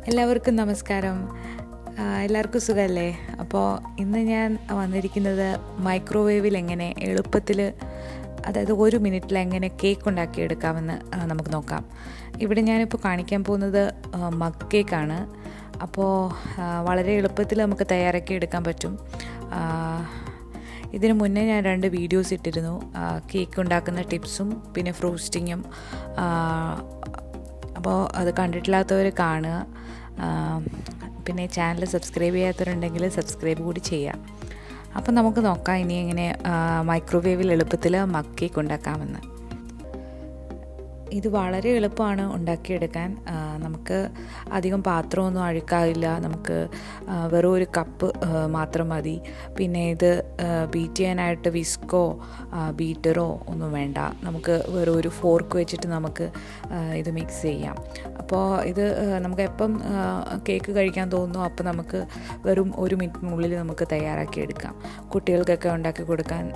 എല്ലാവർക്കും നമസ്കാരം. എല്ലാവർക്കും സുഖമല്ലേ? അപ്പോൾ ഇന്ന് ഞാൻ വന്നിരിക്കുന്നത് മൈക്രോവേവിൽ എങ്ങനെ എളുപ്പത്തിൽ, അതായത് 1 മിനിറ്റിൽ എങ്ങനെ കേക്ക് ഉണ്ടാക്കിയെടുക്കാമെന്ന് നമുക്ക് നോക്കാം. ഇവിടെ ഞാനിപ്പോൾ കാണിക്കാൻ പോകുന്നത് മഗ് കേക്കാണ്. അപ്പോൾ വളരെ എളുപ്പത്തിൽ നമുക്ക് തയ്യാറാക്കി എടുക്കാൻ പറ്റും. ഇതിന് മുന്നേ ഞാൻ 2 വീഡിയോസ് ഇട്ടിരുന്നു, കേക്ക് ഉണ്ടാക്കുന്ന ടിപ്സും പിന്നെ ഫ്രോസ്റ്റിങ്ങും. അപ്പോൾ അത് കണ്ടിട്ടില്ലാത്തവർ കാണുക. പിന്നെ ചാനൽ സബ്സ്ക്രൈബ് ചെയ്യാത്തവരുണ്ടെങ്കിൽ സബ്സ്ക്രൈബ് കൂടി ചെയ്യുക. അപ്പോൾ നമുക്ക് നോക്കാം ഇനി എങ്ങനെ മൈക്രോവേവിൽ എളുപ്പത്തിൽ മഗ് കേക്ക് ഉണ്ടാക്കാമെന്ന്. ഇത് വളരെ എളുപ്പമാണ് ഉണ്ടാക്കിയെടുക്കാൻ. നമുക്ക് അധികം പാത്രമൊന്നും അഴുക്കാവില്ല. നമുക്ക് വെറും ഒരു കപ്പ് മാത്രം മതി. പിന്നെ ഇത് ബീറ്റ് ചെയ്യാനായിട്ട് വിസ്കോ ബീറ്ററോ ഒന്നും വേണ്ട. നമുക്ക് വെറും ഒരു ഫോർക്ക് വെച്ചിട്ട് നമുക്ക് ഇത് മിക്സ് ചെയ്യാം. അപ്പോൾ ഇത് നമുക്ക് എപ്പം കേക്ക് കഴിക്കാൻ തോന്നുന്നു അപ്പോൾ നമുക്ക് വെറും 1 മിനിറ്റിനുള്ളിൽ നമുക്ക് തയ്യാറാക്കിയെടുക്കാം. കുട്ടികൾക്കൊക്കെ ഉണ്ടാക്കി കൊടുക്കാൻ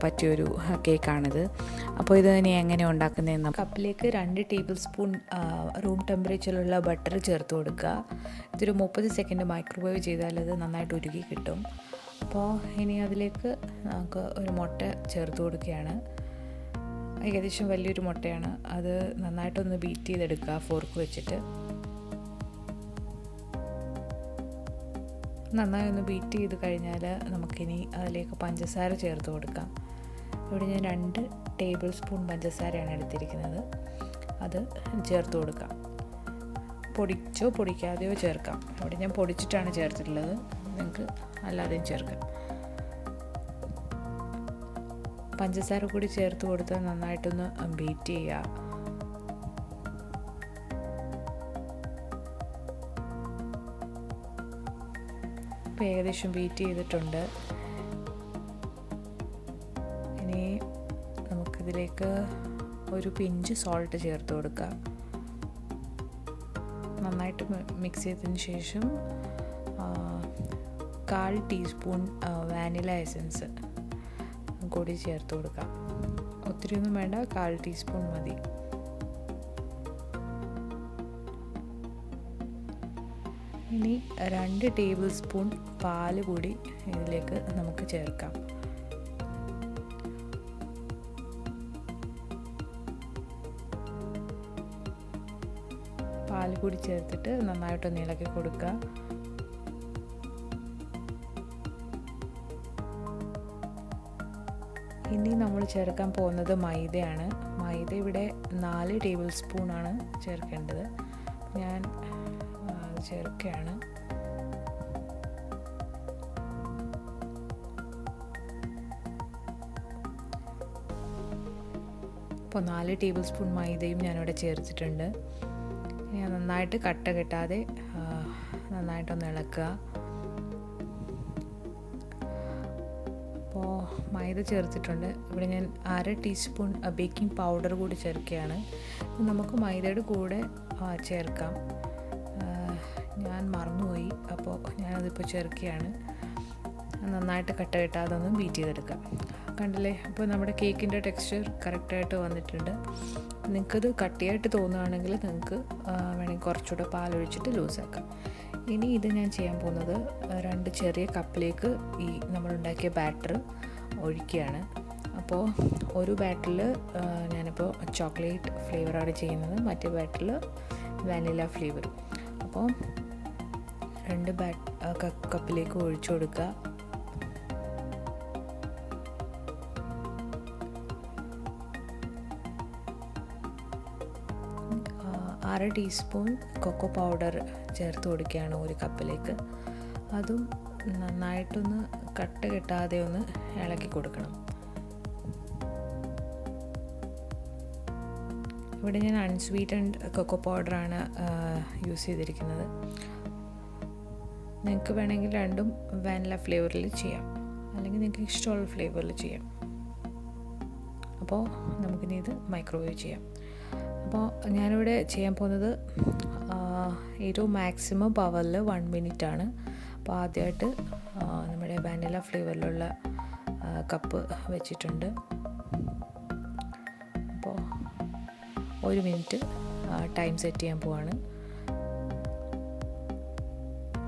പറ്റിയൊരു കേക്കാണിത്. അപ്പോൾ ഇത് ഇനി എങ്ങനെ ഉണ്ടാക്കുന്നതെന്ന്, കപ്പിലേക്ക് 2 ടേബിൾ സ്പൂൺ റൂം ടെമ്പറേച്ചറിലുള്ള ബട്ടർ ചേർത്ത് കൊടുക്കുക. ഇതൊരു 30 സെക്കൻഡ് മൈക്രോവേവ് ചെയ്താൽ അത് നന്നായിട്ട് ഉരുകി കിട്ടും. അപ്പോൾ ഇനി അതിലേക്ക് നമുക്ക് ഒരു മുട്ട ചേർത്ത് കൊടുക്കുകയാണ്. ഏകദേശം വലിയൊരു മുട്ടയാണ്. അത് നന്നായിട്ടൊന്ന് ബീറ്റ് ചെയ്തെടുക്കുക ഫോർക്ക് വെച്ചിട്ട്. നന്നായി ഒന്ന് ബീറ്റ് ചെയ്ത് കഴിഞ്ഞാൽ നമുക്കിനി അതിലേക്ക് പഞ്ചസാര ചേർത്ത് കൊടുക്കാം. ഇവിടെ ഞാൻ 2 ടേബിൾ സ്പൂൺ പഞ്ചസാരയാണ് എടുത്തിരിക്കുന്നത്. അത് ചേർത്ത് കൊടുക്കാം. പൊടിച്ചോ പൊടിക്കാതെയോ ചേർക്കാം. ഇവിടെ ഞാൻ പൊടിച്ചിട്ടാണ് ചേർത്തിട്ടുള്ളത്. നിങ്ങൾക്ക് അല്ലാതെയും ചേർക്കാം. പഞ്ചസാര കൂടി ചേർത്ത് കൊടുത്ത് നന്നായിട്ടൊന്ന് ബീറ്റ് ചെയ്യുക. ഇപ്പോൾ ഏകദേശം ബീറ്റ് ചെയ്തിട്ടുണ്ട്. ഇനി നമുക്കിതിലേക്ക് ഒരു പിഞ്ച് സോൾട്ട് ചേർത്ത് കൊടുക്കുക. നന്നായിട്ട് മിക്സ് ചെയ്തതിന് ശേഷം 1/4 ടീസ്പൂൺ വാനില എസൻസ് കൂടി ചേർത്ത് കൊടുക്കാം. ഒത്തിരിയൊന്നും വേണ്ട, 1/4 ടീസ്പൂൺ മതി. ഇനി 2 ടേബിൾ സ്പൂൺ പാല് കൂടി ഇതിലേക്ക് നമുക്ക് ചേർക്കാം. പാൽ കൂടി ചേർത്തിട്ട് നന്നായിട്ടൊന്ന് ഇളക്കി കൊടുക്കുക. ഇനി നമ്മൾ ചേർക്കാൻ പോകുന്നത് മൈദയാണ്. മൈദ ഇവിടെ 4 ടേബിൾ സ്പൂണാണ് ചേർക്കേണ്ടത്. ഞാൻ ചേർക്കുകയാണ്. ഇപ്പോൾ 4 ടേബിൾ സ്പൂൺ മൈദയും ഞാനിവിടെ ചേർത്തിട്ടുണ്ട്. ഇനി നന്നായിട്ട് കട്ട കെട്ടാതെ നന്നായിട്ടൊന്ന് ഇളക്കുക. അപ്പോൾ മൈദ ചേർത്തിട്ടുണ്ട്. ഇവിടെ ഞാൻ 1/2 ടീസ്പൂൺ ബേക്കിംഗ് പൗഡർ കൂടി ചേർക്കുകയാണ്. നമുക്ക് മൈദയുടെ കൂടെ ചേർക്കാം. ഞാൻ മറന്നുപോയി, അപ്പോൾ ഞാനതിപ്പോൾ ചേർക്കുകയാണ്. നന്നായിട്ട് കട്ട കെട്ടാതെ ഒന്ന് ബീറ്റ് ചെയ്തെടുക്കാം. കണ്ടില്ലേ? അപ്പോൾ നമ്മുടെ കേക്കിൻ്റെ ടെക്സ്ചർ കറക്റ്റായിട്ട് വന്നിട്ടുണ്ട്. നിങ്ങൾക്കത് കട്ടിയായിട്ട് തോന്നുകയാണെങ്കിൽ നിങ്ങൾക്ക് വേണമെങ്കിൽ കുറച്ചുകൂടെ പാലൊഴിച്ചിട്ട് ലൂസാക്കാം. ഇനി ഇത് ഞാൻ ചെയ്യാൻ പോകുന്നത് 2 ചെറിയ കപ്പിലേക്ക് ഈ നമ്മളുണ്ടാക്കിയ ബാറ്റർ ഒഴിക്കുകയാണ്. അപ്പോൾ ഒരു ബാറ്ററിൽ ഞാനിപ്പോൾ ചോക്ലേറ്റ് ഫ്ലേവറാണ് ചെയ്യുന്നത്, മറ്റേ ബാറ്ററിൽ വാനില ഫ്ലേവർ. അപ്പോൾ 2 കപ്പിലേക്ക് ഒഴിച്ചു കൊടുക്കുക. അര ടീസ്പൂൺ കൊക്കോ പൗഡർ ചേർത്ത് കൊടുക്കുകയാണ് 1 കപ്പിലേക്ക്. അതും നന്നായിട്ടൊന്ന് കട്ട കെട്ടാതെ ഒന്ന് ഇളക്കി കൊടുക്കണം. ഇവിടെ ഞാൻ അൺസ്വീറ്റൻഡ് കൊക്കോ പൗഡറാണ് യൂസ് ചെയ്തിരിക്കുന്നത്. നിങ്ങൾക്ക് വേണമെങ്കിൽ 2ഉം വാനില ഫ്ലേവറിൽ ചെയ്യാം, അല്ലെങ്കിൽ നിങ്ങൾക്ക് ഇഷ്ടമുള്ള ഫ്ലേവറിൽ ചെയ്യാം. അപ്പോൾ നമുക്കിനി ഇത് മൈക്രോവേവ് ചെയ്യാം. അപ്പോൾ ഞാനിവിടെ ചെയ്യാൻ പോകുന്നത് ഏറ്റവും മാക്സിമം പവറിൽ 1 മിനിറ്റാണ്. അപ്പോൾ ആദ്യമായിട്ട് നമ്മുടെ വാനില ഫ്ലേവറിലുള്ള കപ്പ് വെച്ചിട്ടുണ്ട്. അപ്പോൾ 1 മിനിറ്റ് ടൈം സെറ്റ് ചെയ്യാൻ പോവാണ്.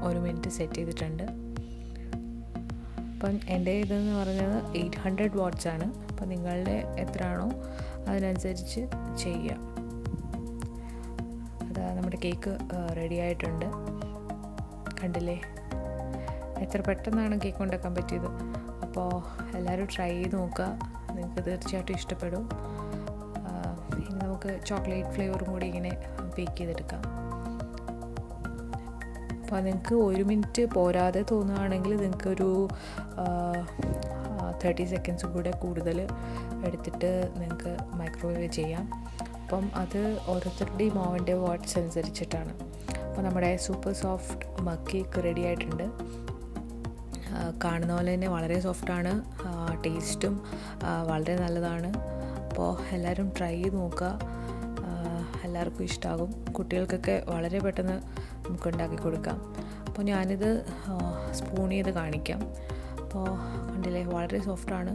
1 മിനിറ്റ് സെറ്റ് ചെയ്തിട്ടുണ്ട്. അപ്പം എൻ്റെ ഇതെന്ന് പറഞ്ഞത് 800 വാട്ട്സ് ആണ്. അപ്പം നിങ്ങളുടെ എത്രയാണോ അതിനനുസരിച്ച് ചെയ്യുക. അതാ നമ്മുടെ കേക്ക് റെഡി ആയിട്ടുണ്ട്. കണ്ടില്ലേ എത്ര പെട്ടെന്നാണ് കേക്ക് ഉണ്ടാക്കാൻ പറ്റിയത്. അപ്പോൾ എല്ലാവരും ട്രൈ ചെയ്ത് നോക്കുക, നിങ്ങൾക്ക് തീർച്ചയായിട്ടും ഇഷ്ടപ്പെടും. ഇനി നമുക്ക് ചോക്ലേറ്റ് ഫ്ലേവറും കൂടി ഇങ്ങനെ ബേക്ക് ചെയ്തെടുക്കാം. അപ്പോൾ നിങ്ങൾക്ക് 1 മിനിറ്റ് പോരാതെ തോന്നുകയാണെങ്കിൽ നിങ്ങൾക്കൊരു 30 സെക്കൻഡ്സ് കൂടെ കൂടുതൽ എടുത്തിട്ട് നിങ്ങൾക്ക് മൈക്രോവേവ് ചെയ്യാം. അപ്പം അത് ഓരോരുത്തരുടെയും ഓവൻ്റെ വാട്ട്സ് അനുസരിച്ചിട്ടാണ്. അപ്പോൾ നമ്മുടെ super soft mug cake ready ആയിട്ടുണ്ട്. കാണുന്ന പോലെ തന്നെ വളരെ സോഫ്റ്റാണ്, ടേസ്റ്റും വളരെ നല്ലതാണ്. അപ്പോൾ എല്ലാവരും ട്രൈ ചെയ്ത് നോക്കുക, എല്ലാവർക്കും ഇഷ്ടമാകും. കുട്ടികൾക്കൊക്കെ വളരെ പെട്ടെന്ന് നമുക്ക് ഉണ്ടാക്കി കൊടുക്കാം. അപ്പോൾ ഞാനിത് സ്പൂൺ ചെയ്ത് കാണിക്കാം. അപ്പോൾ കണ്ടില്ലേ വളരെ സോഫ്റ്റാണ്,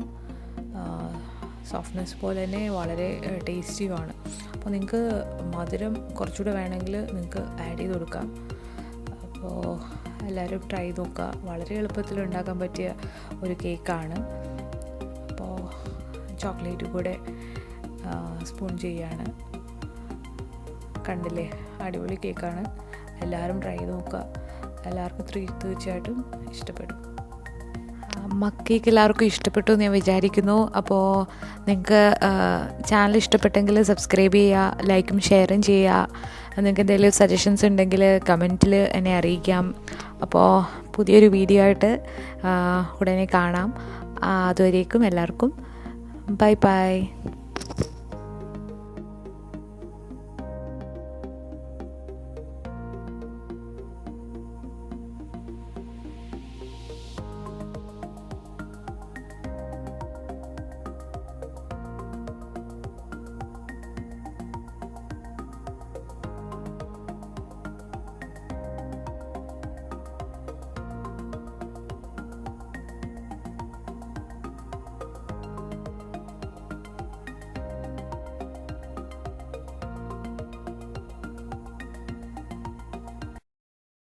സോഫ്റ്റ്നെസ് പോലെ തന്നെ വളരെ ടേസ്റ്റിയുമാണ്. അപ്പോൾ നിങ്ങൾക്ക് മധുരം കുറച്ചുകൂടെ വേണമെങ്കിൽ നിങ്ങൾക്ക് ആഡ് ചെയ്ത് കൊടുക്കാം. അപ്പോൾ എല്ലാവരും ട്രൈ ചെയ്ത് നോക്കുക, വളരെ എളുപ്പത്തിൽ ഉണ്ടാക്കാൻ പറ്റിയ ഒരു കേക്കാണ്. അപ്പോൾ ചോക്ലേറ്റ് കൂടെ സ്പൂൺ ചെയ്യാണ്. കണ്ടില്ലേ അടിപൊളി കേക്കാണ്. എല്ലാവരും ട്രൈ ചെയ്ത് നോക്കുക, എല്ലാവർക്കും തീർച്ചയായിട്ടും ഇഷ്ടപ്പെടും. മഗ് കേക്ക് എല്ലാവർക്കും ഇഷ്ടപ്പെട്ടു എന്ന് ഞാൻ വിചാരിക്കുന്നു. അപ്പോൾ നിങ്ങൾക്ക് ചാനൽ ഇഷ്ടപ്പെട്ടെങ്കിൽ സബ്സ്ക്രൈബ് ചെയ്യുക, ലൈക്കും ഷെയറും ചെയ്യുക. നിങ്ങൾക്ക് എന്തെങ്കിലും സജഷൻസ് ഉണ്ടെങ്കിൽ കമൻറ്റിൽ എന്നെ അറിയിക്കാം. അപ്പോൾ പുതിയൊരു വീഡിയോ ആയിട്ട് ഉടനെ കാണാം. അതുവരേക്കും എല്ലാവർക്കും ബൈ ബൈ.